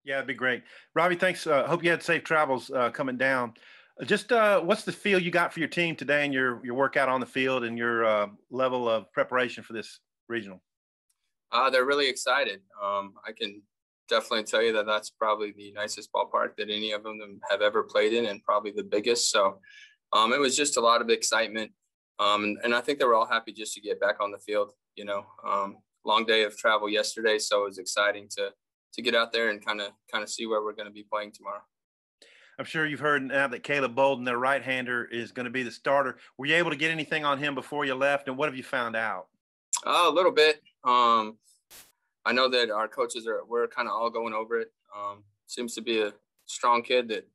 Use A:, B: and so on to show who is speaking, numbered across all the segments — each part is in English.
A: Yeah, it'd be great. Robbie, thanks. Hope you had safe travels coming down. Just what's the feel you got for your team today and your workout on the field and your level of preparation for this regional?
B: They're really excited. I can definitely tell you that that's probably the nicest ballpark that any of them have ever played in, and probably the biggest. So it was just a lot of excitement, and I think they were all happy just to get back on the field. Long day of travel yesterday, so it was exciting to get out there and kind of see where we're going to be playing tomorrow.
A: I'm sure you've heard now that Caleb Bolden, their right-hander, is going to be the starter. Were you able to get anything on him before you left, and what have you found out?
B: A little bit. I know that our coaches we're kind of all going over it. Seems to be a strong kid that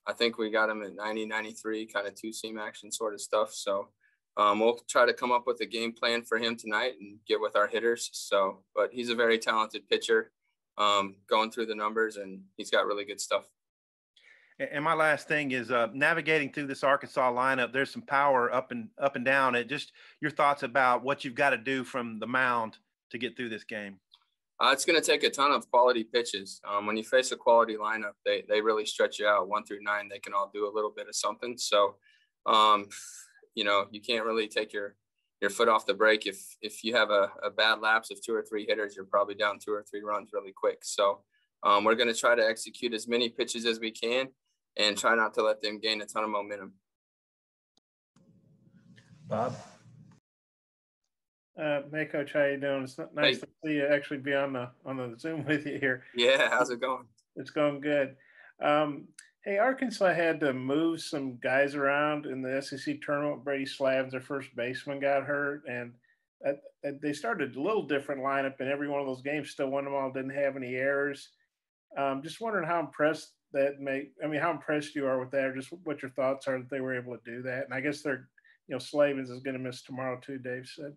B: I think we got him at 90, 93, kind of two-seam action sort of stuff. So we'll try to come up with a game plan for him tonight and get with our hitters. So, but he's a very talented pitcher, going through the numbers, and he's got really good stuff.
A: And my last thing is navigating through this Arkansas lineup. There's some power up and down. Just your thoughts about what you've got to do from the mound to get through this game.
B: It's going to take a ton of quality pitches. When you face a quality lineup, they really stretch you out 1 through 9. They can all do a little bit of something. So, you can't really take your foot off the brake. If you have a bad lapse of 2 or 3 hitters, you're probably down 2 or 3 runs really quick. So we're going to try to execute as many pitches as we can and try not to let them gain a ton of momentum.
C: Bob?
D: Hey, Coach, how you doing? It's nice to see you actually be on the Zoom with you here.
B: Yeah, how's it going?
D: It's going good. Hey, Arkansas had to move some guys around in the SEC tournament. Brady Slavs, their first baseman, got hurt, and they started a little different lineup in every one of those games. Still won them all, didn't have any errors. Just wondering how impressed how impressed you are with that, or just what your thoughts are that they were able to do that. And I guess Slavens is going to miss tomorrow too, Dave said.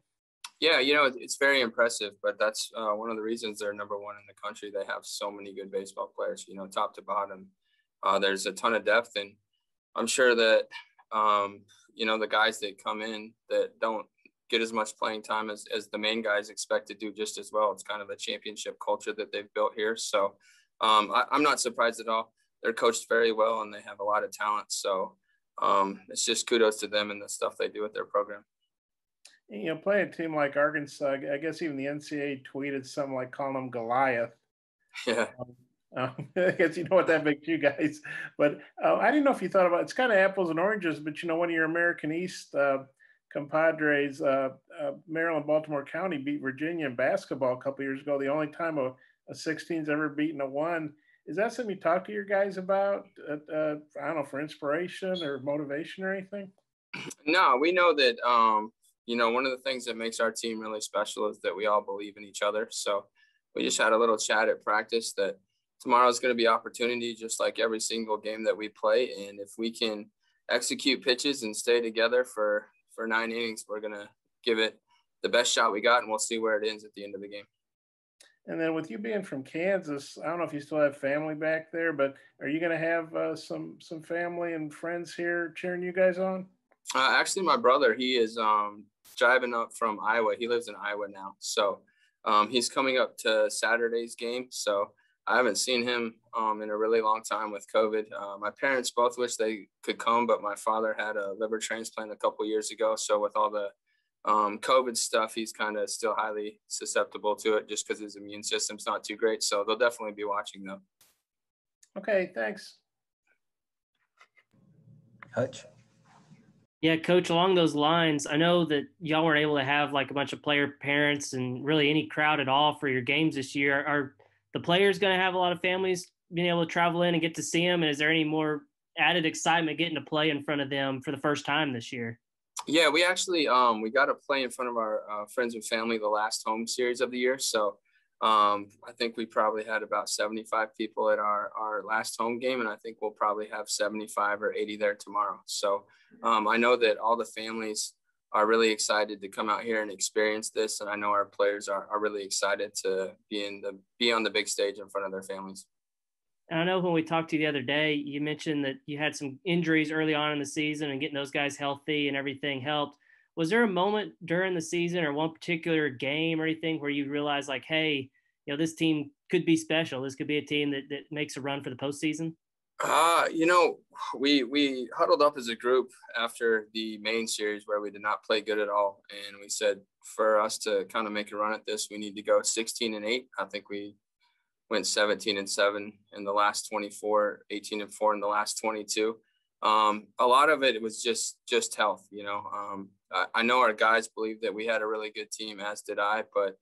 B: Yeah, it's very impressive, but that's one of the reasons they're number 1 in the country. They have so many good baseball players, top to bottom. There's a ton of depth, and I'm sure that, the guys that come in that don't get as much playing time as the main guys expect to do just as well. It's kind of a championship culture that they've built here. So I'm not surprised at all. They're coached very well, and they have a lot of talent. So it's just kudos to them and the stuff they do with their program.
D: Playing a team like Arkansas, I guess even the NCAA tweeted something like calling them Goliath.
B: Yeah.
D: I guess you know what that makes you guys. But I didn't know if you thought about it's kind of apples and oranges, but, one of your American East compadres, Maryland, Baltimore County beat Virginia in basketball a couple years ago, the only time a 16's ever beaten a 1. Is that something you talk to your guys about, I don't know, for inspiration or motivation or anything?
B: No, we know that, one of the things that makes our team really special is that we all believe in each other. So we just had a little chat at practice that tomorrow is going to be opportunity, just like every single game that we play. And if we can execute pitches and stay together for 9 innings, we're going to give it the best shot we got, and we'll see where it ends at the end of the game.
D: And then with you being from Kansas, I don't know if you still have family back there, but are you going to have some family and friends here cheering you guys on?
B: Actually, my brother, he is driving up from Iowa. He lives in Iowa now. So he's coming up to Saturday's game. So I haven't seen him in a really long time with COVID. My parents both wish they could come, but my father had a liver transplant a couple years ago. So with all the COVID stuff, he's kind of still highly susceptible to it just because his immune system's not too great. So they'll definitely be watching though.
D: Okay, thanks.
C: Hutch.
E: Yeah, Coach, along those lines, I know that y'all weren't able to have like a bunch of player parents and really any crowd at all for your games this year. Are the players going to have a lot of families being able to travel in and get to see them? And is there any more added excitement getting to play in front of them for the first time this year?
B: Yeah, we actually we got to play in front of our friends and family the last home series of the year. So I think we probably had about 75 people at our last home game, and I think we'll probably have 75 or 80 there tomorrow. So I know that all the families are really excited to come out here and experience this, and I know our players are really excited to be on the big stage in front of their families.
E: And I know when we talked to you the other day, you mentioned that you had some injuries early on in the season and getting those guys healthy and everything helped. Was there a moment during the season or one particular game or anything where you realized like, hey, this team could be special. This could be a team that makes a run for the postseason?
B: We huddled up as a group after the main series where we did not play good at all. And we said, for us to kind of make a run at this, we need to go 16-8. I think we went 17-7 in the last 24, 18-4 in the last 22. A lot of it was just health, I know our guys believe that we had a really good team, as did I, but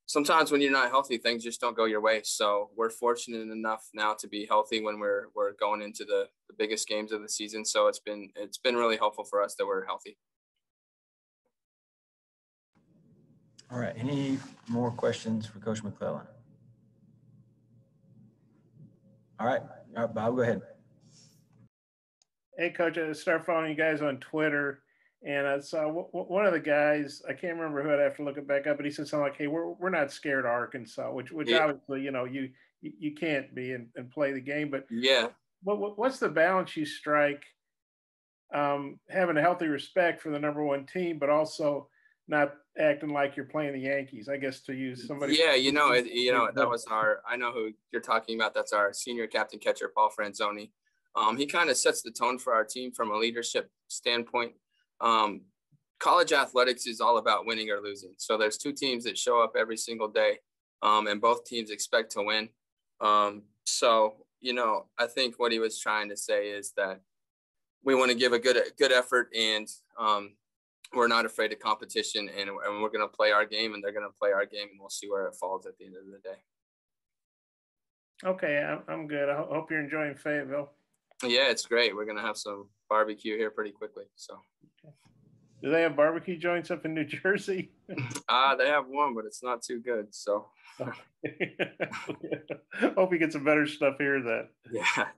B: sometimes when you're not healthy, things just don't go your way. So we're fortunate enough now to be healthy when we're going into the biggest games of the season. So it's been really helpful for us that we're healthy.
C: All right. Any more questions for Coach McClellan? All right, Bob, go ahead.
D: Hey, Coach, I started following you guys on Twitter, and I saw one of the guys, I can't remember who, I'd have to look it back up, but he said something like, hey, we're not scared of Arkansas, which yeah. Obviously, you can't be and play the game. But
B: yeah,
D: what's the balance you strike, having a healthy respect for the number one team, but also not acting like you're playing the Yankees, I guess, to use somebody.
B: Yeah, that was I know who you're talking about. That's our senior captain catcher, Paul Franzoni. He kind of sets the tone for our team from a leadership standpoint. College athletics is all about winning or losing. So there's two teams that show up every single day, and both teams expect to win. So, I think what he was trying to say is that we want to give a good effort, and we're not afraid of competition, and we're going to play our game, and they're going to play our game, and we'll see where it falls at the end of the day.
D: Okay, I'm good. I hope you're enjoying Fayetteville.
B: Yeah, it's great. We're going to have some barbecue here pretty quickly. So,
D: okay. Do they have barbecue joints up in New Jersey?
B: They have one, but it's not too good. So,
D: hope you get some better stuff here then.
B: Yeah,